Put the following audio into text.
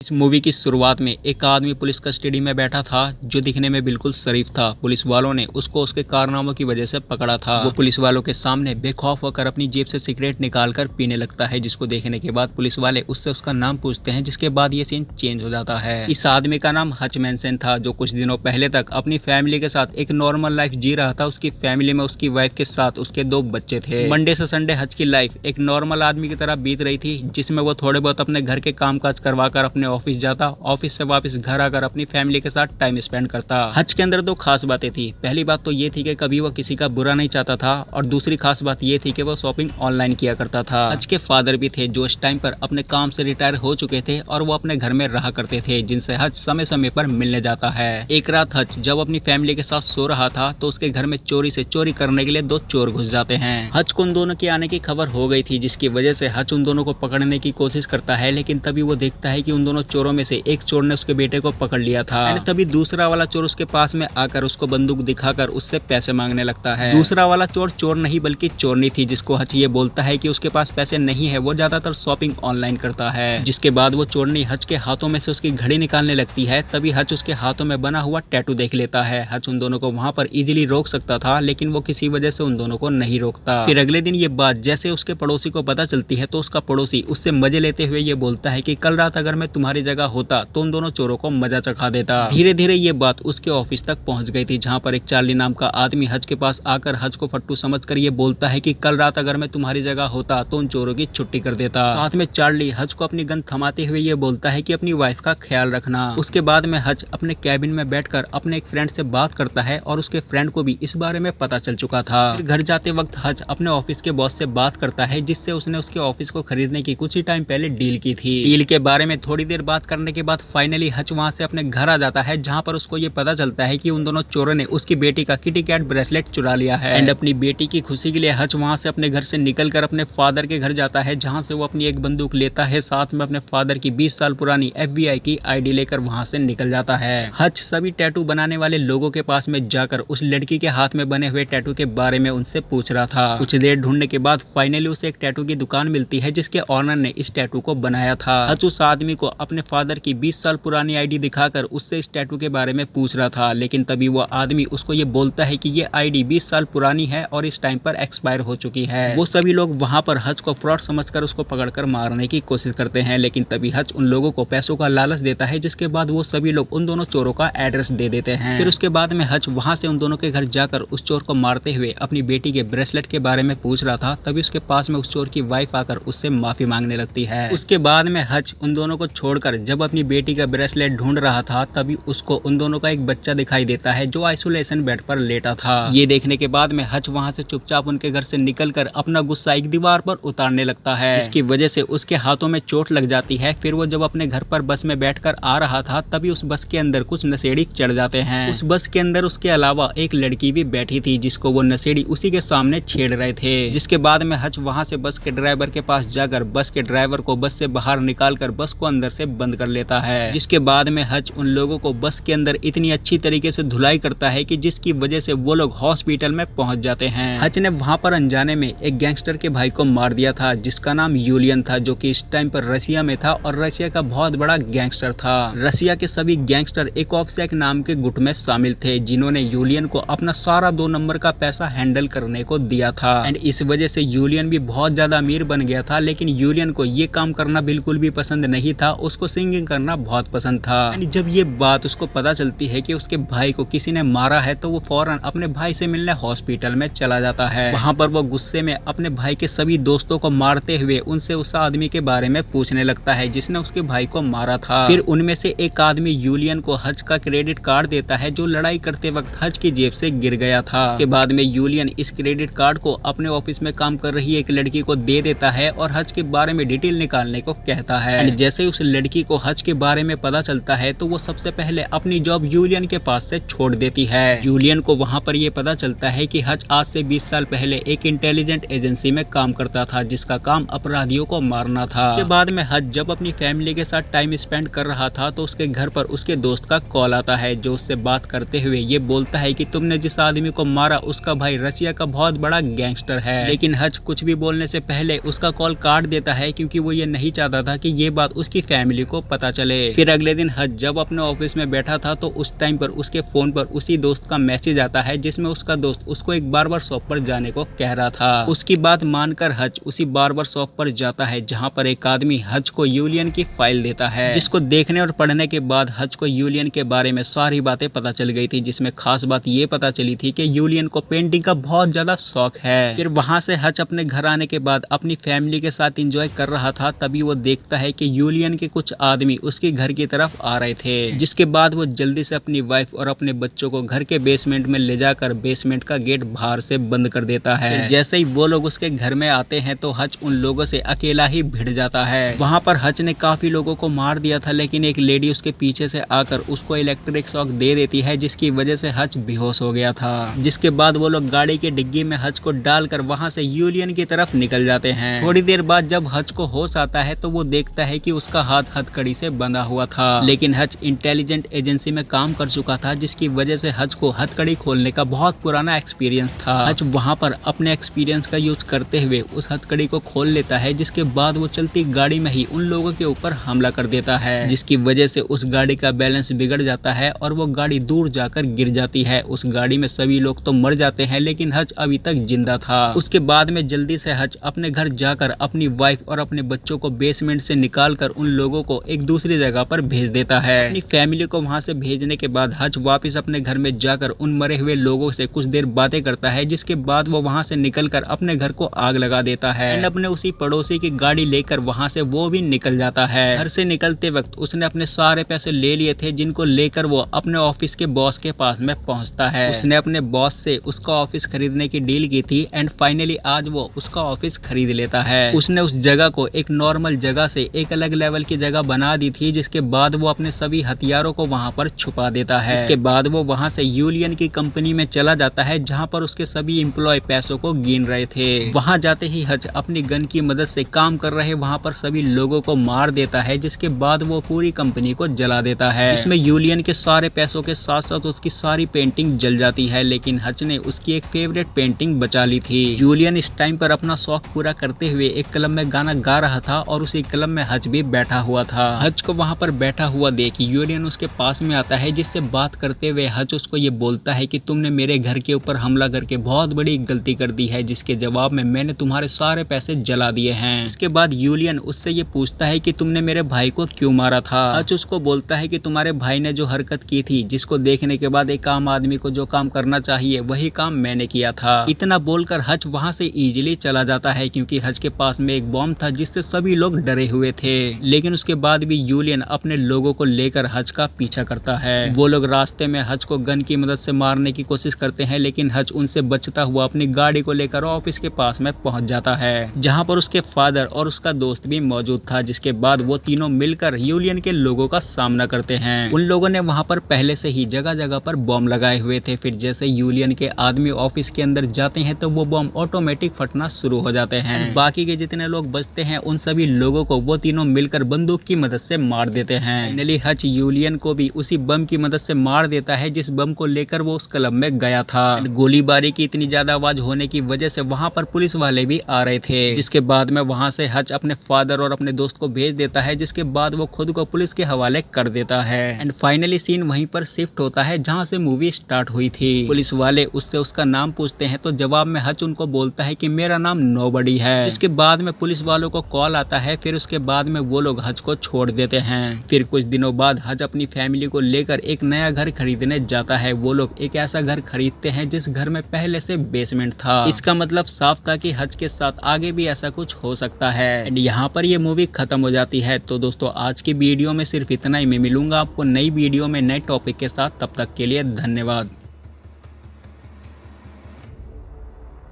इस मूवी की शुरुआत में एक आदमी पुलिस कस्टडी में बैठा था जो दिखने में बिल्कुल शरीफ था। पुलिस वालों ने उसको उसके कारनामों की वजह से पकड़ा था। वो पुलिस वालों के सामने बेखौफ होकर अपनी जेब से सिगरेट निकालकर पीने लगता है, जिसको देखने के बाद पुलिस वाले उससे उसका नाम पूछते हैं, जिसके बाद ये सीन चेंज हो जाता है। इस आदमी का नाम हच मैनसन था, जो कुछ दिनों पहले तक अपनी फैमिली के साथ एक नॉर्मल लाइफ जी रहा था। उसकी फैमिली में उसकी वाइफ के साथ उसके 2 बच्चे थे। मंडे से संडे हच की लाइफ एक नॉर्मल आदमी की तरह बीत रही थी, जिसमें वो थोड़े बहुत अपने घर के कामकाज करवाकर अपने ऑफिस जाता, ऑफिस से वापस घर आकर अपनी फैमिली के साथ टाइम स्पेंड करता। हज के अंदर 2 खास बातें थी। पहली बात तो ये थी कि कभी वो किसी का बुरा नहीं चाहता था, और दूसरी खास बात ये थी कि वो शॉपिंग ऑनलाइन किया करता था। हज के फादर भी थे जो इस टाइम पर अपने काम से रिटायर हो चुके थे, और वो अपने घर में रहा करते थे, जिनसे हज समय समय पर मिलने जाता है। एक रात हज जब अपनी फैमिली के साथ सो रहा था तो उसके घर में चोरी करने के लिए 2 चोर घुस जाते हैं। हज को उन दोनों के आने की खबर हो गई थी, जिसकी वजह से हज उन दोनों को पकड़ने की कोशिश करता है, लेकिन तभी वो देखता है कि उन दोनों चोरों में से एक चोर ने उसके बेटे को पकड़ लिया था। तभी दूसरा वाला चोर उसके पास में आकर उसको बंदूक दिखाकर उससे पैसे मांगने लगता है। दूसरा वाला चोर चोर नहीं बल्कि चोरनी थी, जिसको हच ये बोलता है कि उसके पास पैसे नहीं है, वो ज्यादातर शॉपिंग ऑनलाइन करता है। जिसके बाद वो चोरनी हच के हाथों में से उसकी घड़ी निकालने लगती है। तभी हच उसके हाथों में बना हुआ टैटू देख लेता है। हच उन दोनों को वहाँ पर इजीली रोक सकता था, लेकिन वो किसी वजह से उन दोनों को नहीं रोकता। फिर अगले दिन ये बात जैसे उसके पड़ोसी को पता चलती है, तो उसका पड़ोसी उससे मजे लेते हुए ये बोलता है कि कल रात अगर मैं तुम्हारी जगह होता तो उन दोनों चोरों को मजा चखा देता। धीरे धीरे ये बात उसके ऑफिस तक पहुंच गई थी, जहां पर एक चार्ली नाम का आदमी हज के पास आकर हज को फट्टू समझकर ये बोलता है कि कल रात अगर मैं तुम्हारी जगह होता तो उन चोरों की छुट्टी कर देता। साथ में चार्ली हज को अपनी गन थमाते हुए ये बोलता है कि अपनी वाइफ का ख्याल रखना। उसके बाद में हज अपने कैबिन में बैठकर अपने एक फ्रेंड से बात करता है, और उसके फ्रेंड को भी इस बारे में पता चल चुका था। फिर घर जाते वक्त हज अपने ऑफिस के बॉस से बात करता है, जिससे उसने उसके ऑफिस को खरीदने की कुछ ही टाइम पहले डील की थी। डील के बारे में थोड़ी देर बात करने के बाद फाइनली हज वहां से अपने घर आ जाता है, जहां पर उसको ये पता चलता है कि उन दोनों चोरों ने उसकी बेटी का किटी कैट ब्रेसलेट चुरा लिया है। एंड अपनी बेटी की खुशी के लिए हच वहां से अपने घर से निकलकर अपने फादर के घर जाता है, जहां से वो अपनी एक बंदूक लेता है, साथ में अपने फादर की 20 साल पुरानी FBI की ID लेकर वहां से निकल जाता है। हच सभी टैटू बनाने वाले लोगों के पास में जाकर उस लड़की के हाथ में बने हुए टैटू के बारे में उनसे पूछ रहा था। कुछ देर ढूंढने के बाद फाइनली उसे एक टैटू की दुकान मिलती है, जिसके ऑनर ने इस टैटू को बनाया था। हच उस आदमी को अपने फादर की 20 साल पुरानी ID दिखाकर उससे इस टैटू के बारे में पूछ रहा था, लेकिन तभी वो आदमी उसको ये बोलता है कि ये ID 20 साल पुरानी है और इस टाइम पर एक्सपायर हो चुकी है। वो सभी लोग वहां पर हच को फ्रॉड समझकर उसको पकड़कर मारने की कोशिश करते हैं, लेकिन तभी हच उन लोगों को पैसों का लालच देता है, जिसके बाद वो सभी लोग उन दोनों चोरों का एड्रेस दे देते हैं। फिर उसके बाद में हच वहां से उन दोनों के घर जाकर उस चोर को मारते हुए अपनी बेटी के ब्रेसलेट के बारे में पूछ रहा था। तभी उसके पास में उस चोर की वाइफ आकर उससे माफी मांगने लगती है। उसके बाद में हच उन दोनों को छोड़कर जब अपनी बेटी का ब्रेसलेट ढूंढ रहा था, तभी उसको उन दोनों का एक बच्चा दिखाई देता है जो आइसोलेशन बेड पर लेटा था। ये देखने के बाद में हच वहां से चुपचाप उनके घर से निकलकर अपना गुस्सा एक दीवार पर उतारने लगता है, जिसकी वजह से उसके हाथों में चोट लग जाती है। फिर वो जब अपने घर पर बस में बैठकर आ रहा था, तभी उस बस के अंदर कुछ नशेड़ी चढ़ जाते हैं। उस बस के अंदर उसके अलावा एक लड़की भी बैठी थी, जिसको वो नशेड़ी उसी के सामने छेड़ रहे थे। जिसके बाद में हच वहां से बस के ड्राइवर के पास जाकर बस के ड्राइवर को बस से बाहर निकालकर बस को अंदर से बंद कर लेता है। जिसके बाद में हच उन लोगों को बस के अंदर इतनी अच्छी तरीके से धुलाई करता है कि जिसकी वजह से वो लोग हॉस्पिटल में पहुंच जाते हैं। हच ने वहां पर अनजाने में एक गैंगस्टर के भाई को मार दिया था, जिसका नाम यूलियन था, जो कि इस टाइम पर रशिया में था और रशिया का बहुत बड़ा गैंगस्टर था। रशिया के सभी गैंगस्टर एक ऑफसेक नाम के गुट में शामिल थे, जिन्होंने यूलियन को अपना सारा 2 नंबर का पैसा हैंडल करने को दिया था। एंड इस वजह से यूलियन भी बहुत ज्यादा अमीर बन गया था, लेकिन यूलियन को ये काम करना बिल्कुल भी पसंद नहीं था। उसको सिंगिंग करना बहुत पसंद था। एंड जब ये बात उसको पता चलती है कि उसके भाई को किसी ने मारा है, तो वो फौरन अपने भाई से मिलने हॉस्पिटल में चला जाता है। वहां पर वो गुस्से में अपने भाई के सभी दोस्तों को मारते हुए उनसे उस आदमी के बारे में पूछने लगता है जिसने उसके भाई को मारा था। फिर उनमें से एक आदमी यूलियन को हज का क्रेडिट कार्ड देता है, जो लड़ाई करते वक्त हज की जेब से गिर गया था। उसके बाद में यूलियन इस क्रेडिट कार्ड को अपने ऑफिस में काम कर रही एक लड़की को दे देता है और हज के बारे में डिटेल निकालने को कहता है। जैसे ही उस लड़की को हज के बारे में पता चलता है, तो वो सबसे पहले अपनी जॉब यूलियन के पास से छोड़ देती है। यूलियन को वहां पर ये पता चलता है कि हज आज से 20 साल पहले एक इंटेलिजेंट एजेंसी में काम करता था, जिसका काम अपराधियों को मारना था। उसके बाद में हज जब अपनी फैमिली के साथ टाइम स्पेंड कर रहा था, तो उसके घर पर उसके दोस्त का कॉल आता है, जो उससे बात करते हुए ये बोलता है कि तुमने जिस आदमी को मारा उसका भाई रशिया का बहुत बड़ा गैंगस्टर है। लेकिन हज कुछ भी बोलने से पहले उसका कॉल काट देता है, क्योंकि वो ये नहीं चाहता था कि ये बात उसकी फैमिली फैमिली को पता चले। फिर अगले दिन हज जब अपने ऑफिस में बैठा था तो उस टाइम पर उसके फोन पर उसी दोस्त का मैसेज आता है जिसमें उसका दोस्त उसको एक बार्बर शॉप पर जाने को कह रहा था। उसकी बात मानकर हज उसी बार्बर शॉप पर जाता है जहाँ पर एक आदमी हज को यूलियन की फाइल देता है, जिसको देखने और पढ़ने के बाद हज को यूलियन के बारे में सारी बातें पता चल गई थी, जिसमें खास बात ये पता चली थी कि यूलियन को पेंटिंग का बहुत ज्यादा शौक है। फिर वहां से हज अपने घर आने के बाद अपनी फैमिली के साथ एंजॉय कर रहा था, तभी वो देखता है कि यूलियन के कुछ आदमी उसके घर की तरफ आ रहे थे, जिसके बाद वो जल्दी से अपनी वाइफ और अपने बच्चों को घर के बेसमेंट में ले जाकर बेसमेंट का गेट बाहर से बंद कर देता है। जैसे ही वो लोग उसके घर में आते हैं तो हज उन लोगों से अकेला ही भिड़ जाता है। वहां पर हज ने काफी लोगों को मार दिया था, लेकिन एक लेडी उसके पीछे से आकर उसको इलेक्ट्रिक शॉक दे देती है, जिसकी वजह से हज बेहोश हो गया था। जिसके बाद वो लोग गाड़ी की डिग्गी में हज को डालकर वहां से यूलियन की तरफ निकल जाते हैं। थोड़ी देर बाद जब हज को होश आता है तो वो देखता है कि उसका हाथ हथकड़ी से बंधा हुआ था, लेकिन हज इंटेलिजेंट एजेंसी में काम कर चुका था, जिसकी वजह से हज को हथकड़ी खोलने का बहुत पुराना एक्सपीरियंस था। हज वहां पर अपने एक्सपीरियंस का यूज करते हुए उस हथकड़ी को खोल लेता है, जिसके बाद वो चलती गाड़ी में ही उन लोगों के ऊपर हमला कर देता है, जिसकी वजह से उस गाड़ी का बैलेंस बिगड़ जाता है और वो गाड़ी दूर जाकर गिर जाती है। उस गाड़ी में सभी लोग तो मर जाते हैं, लेकिन हज अभी तक जिंदा था। उसके बाद में जल्दी से हज अपने घर जाकर अपनी वाइफ और अपने बच्चों को बेसमेंट से निकालकर उन लोगों को एक दूसरी जगह पर भेज देता है। अपनी फैमिली को वहां से भेजने के बाद हज वापस अपने घर में जाकर उन मरे हुए लोगों से कुछ देर बातें करता है, जिसके बाद वो वहां से निकलकर अपने घर को आग लगा देता है एंड अपने उसी पड़ोसी की गाड़ी लेकर वहां से वो भी निकल जाता है। घर से निकलते वक्त उसने अपने सारे पैसे ले लिए थे, जिनको लेकर वो अपने ऑफिस के बॉस के पास में पहुंचता है। उसने अपने बॉस से उसका ऑफिस खरीदने की डील की थी एंड फाइनली आज वो उसका ऑफिस खरीद लेता है। उसने उस जगह को एक नॉर्मल जगह से एक अलग लेवल की जगह बना दी थी, जिसके बाद वो अपने सभी हथियारों को वहां पर छुपा देता है। इसके बाद वो वहां से यूलियन की कंपनी में चला जाता है, जहां पर उसके सभी एम्प्लॉय पैसों को गिन रहे थे। वहां जाते ही हज अपनी गन की मदद से काम कर रहे वहां पर सभी लोगों को मार देता है, जिसके बाद वो पूरी कंपनी को जला देता है। इसमें यूलियन के सारे पैसों के साथ साथ उसकी सारी पेंटिंग जल जाती है, लेकिन हज ने उसकी एक फेवरेट पेंटिंग बचा ली थी। यूलियन इस टाइम पर अपना शौक पूरा करते हुए एक क्लब में गाना गा रहा था और उसी क्लब में हज भी बैठा हुआ था। हज को वहां पर बैठा हुआ देख यूलियन उसके पास में आता है, जिससे बात करते हुए हज उसको ये बोलता है कि तुमने मेरे घर के ऊपर हमला करके बहुत बड़ी गलती कर दी है, जिसके जवाब में मैंने तुम्हारे सारे पैसे जला दिए हैं। इसके बाद यूलियन उससे ये पूछता है कि तुमने मेरे भाई को क्यों मारा था। हज उसको बोलता है कि तुम्हारे भाई ने जो हरकत की थी, जिसको देखने के बाद एक आम आदमी को जो काम करना चाहिए वही काम मैंने किया था। इतना बोलकर हज वहां से इजीली चला जाता है, क्योंकि हज के पास में एक बॉम्ब था जिससे सभी लोग डरे हुए थे। लेकिन उसके बाद भी यूलियन अपने लोगों को लेकर हज का पीछा करता है। वो लोग रास्ते में हज को गन की मदद से मारने की कोशिश करते हैं, लेकिन हज उनसे बचता हुआ अपनी गाड़ी को लेकर ऑफिस के पास में पहुंच जाता है, जहां पर उसके फादर और उसका दोस्त भी मौजूद था। जिसके बाद वो तीनों मिलकर यूलियन के लोगों का सामना करते हैं। उन लोगों ने वहां पर पहले से ही जगह जगह पर बॉम्ब लगाए हुए थे। फिर जैसे यूलियन के आदमी ऑफिस के अंदर जाते हैं तो वो बॉम्ब ऑटोमेटिक फटना शुरू हो जाते हैं। बाकी के जितने लोग बचते हैं उन सभी लोगों को वो तीनों मिलकर बंदूक की मदद से मार देते हैं। फाइनली हज यूलियन को भी उसी बम की मदद से मार देता है, जिस बम को लेकर वो उस क्लब में गया था। गोलीबारी की इतनी ज्यादा आवाज होने की वजह से वहां पर पुलिस वाले भी आ रहे थे, जिसके बाद में वहां से हज अपने फादर और अपने दोस्त को भेज देता है, जिसके बाद वो खुद को पुलिस के हवाले कर देता है। एंड फाइनली सीन वहीं पर शिफ्ट होता है जहां से मूवी स्टार्ट हुई थी। पुलिस वाले उससे उसका नाम पूछते हैं तो जवाब में हज उनको बोलता है कि मेरा नाम नोबडी है। जिसके बाद में पुलिस वालों को कॉल आता है। फिर उसके बाद में वो लोग हज को छोड़ देते हैं। फिर कुछ दिनों बाद हज अपनी फैमिली को लेकर एक नया घर खरीदने जाता है। वो लोग एक ऐसा घर खरीदते हैं जिस घर में पहले से बेसमेंट था। इसका मतलब साफ था कि हज के साथ आगे भी ऐसा कुछ हो सकता है। एंड यहाँ पर ये मूवी खत्म हो जाती है। तो दोस्तों आज की वीडियो में सिर्फ इतना ही। मैं मिलूंगा आपको नई वीडियो में नए टॉपिक के साथ। तब तक के लिए धन्यवाद।